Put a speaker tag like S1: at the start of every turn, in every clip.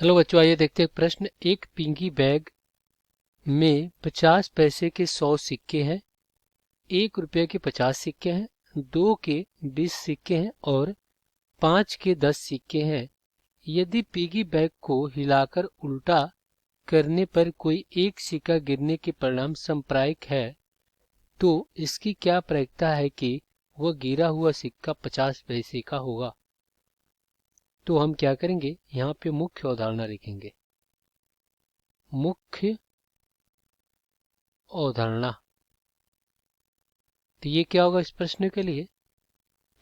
S1: Hello बच्चों, आइए देखते हैं प्रश्न। एक पिंगी बैग में 50 पैसे के 100 सिक्के हैं, 1 रुपये के 50 सिक्के हैं, 2 के 20 सिक्के हैं और 5 के 10 सिक्के हैं। यदि पिगी बैग को हिलाकर उल्टा करने पर कोई एक सिक्का गिरने के परिणाम सांप्रायिक है, तो इसकी क्या प्रायिकता है कि वह गिरा हुआ सिक्का 50 पैसे का होगा। तो हम क्या करेंगे, यहाँ पे मुख्य अवधारणा लिखेंगे। मुख्य अवधारणा, तो ये क्या होगा इस प्रश्न के लिए।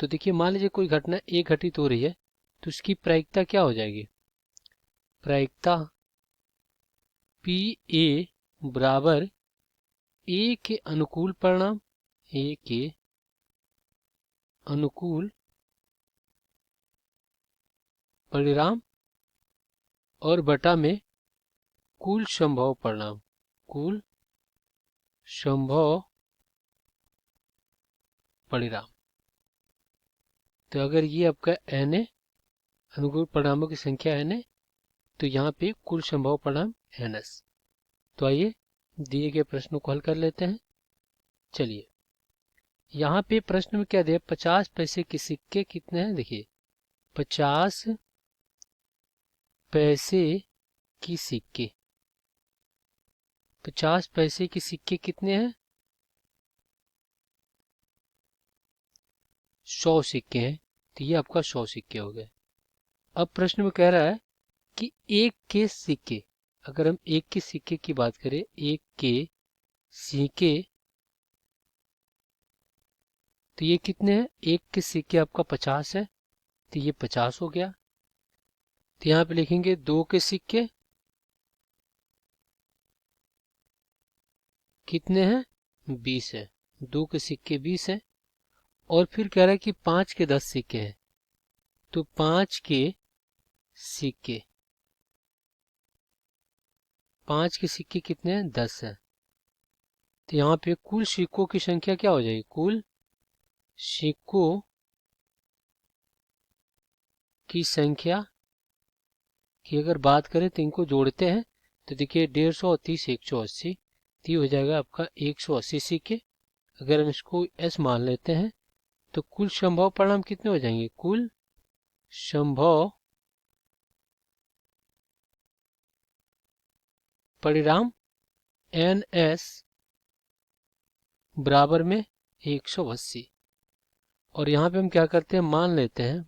S1: तो देखिए, मान लीजिए कोई घटना ए घटित हो रही है, तो उसकी प्रायिकता क्या हो जाएगी। प्रायिकता पी ए बराबर ए के अनुकूल परिणाम, ए के अनुकूल परिणाम और बटा में कुल संभव परिणाम, कुल संभव परिणाम। तो अगर ये आपका एन है, अनुकूल परिणामों की संख्या एन है, तो यहाँ पे कुल संभव परिणाम एन एस। तो आइए दिए गए प्रश्नों को हल कर लेते हैं। चलिए, यहाँ पे प्रश्न में क्या दिया, 50 पैसे के सिक्के कितने हैं। देखिए, 50 पैसे की सिक्के, 50 पैसे के सिक्के कितने हैं, 100 सिक्के हैं। तो ये आपका 100 सिक्के हो गए। अब प्रश्न में कह रहा है कि एक के सिक्के, अगर हम एक के सिक्के की बात करें, एक के सिक्के, तो ये कितने हैं, एक के सिक्के आपका 50 है, तो ये 50 हो गया। तो यहाँ पे लिखेंगे 2 के सिक्के कितने हैं, 20 है, 2 के सिक्के 20 है। और फिर कह रहा है कि 5 के 10 सिक्के हैं, तो 5 के सिक्के, 5 के सिक्के कितने हैं, 10 है। तो यहाँ पे कुल सिक्कों की संख्या क्या हो जाएगी, कुल सिक्कों की संख्या की अगर बात करें तो इनको जोड़ते हैं, तो देखिए 150 30 180, तो ये हो जाएगा आपका 180 सिक्के। अगर हम इसको एस मान लेते हैं, तो कुल संभव परिणाम कितने हो जाएंगे, कुल संभव परिणाम एन एस बराबर में 180। और यहाँ पे हम क्या करते हैं, मान लेते हैं,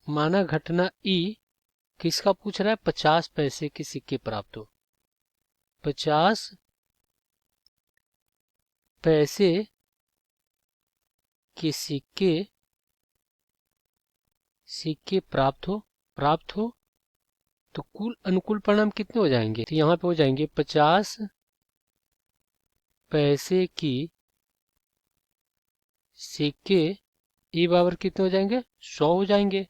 S1: माना घटना ई किसका पूछ रहा है, 50 पैसे के सिक्के प्राप्त हो, 50 पैसे के सिक्के प्राप्त हो तो कुल अनुकूल परिणाम कितने हो जाएंगे। तो यहाँ पे हो जाएंगे 50 पैसे की सिक्के ई बराबर कितने हो जाएंगे, 100 हो जाएंगे।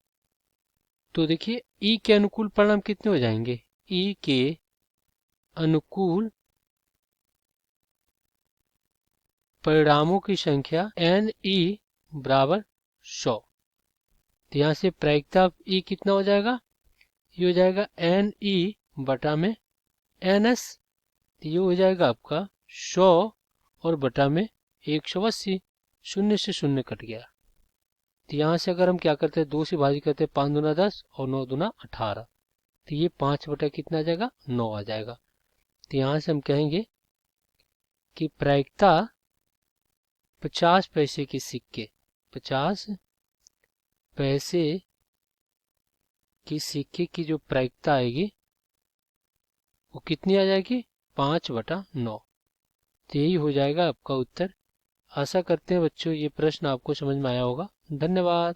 S1: तो देखिए ई के अनुकूल परिणाम कितने हो जाएंगे, ई के अनुकूल परिणामों की संख्या एन ई बराबर 100। तो यहाँ से प्रायिकता ई कितना हो जाएगा, ये हो जाएगा एन ई बटा में एन एस। तो ये हो जाएगा आपका 100 और बटा में 180, शून्य से शून्य कट गया। तो यहाँ से अगर हम क्या करते हैं, 2 से भाजी करते हैं, 5 दूना 10 और 9 दूना 18, तो ये 5 बटा कितना आ जाएगा, 9 आ जाएगा। तो यहाँ से हम कहेंगे कि प्रायिकता 50 पैसे के सिक्के, 50 पैसे की सिक्के की जो प्रायिकता आएगी वो कितनी आ जाएगी, 5/9। तो यही हो जाएगा आपका उत्तर। आशा करते हैं बच्चों ये प्रश्न आपको समझ में आया होगा। धन्यवाद।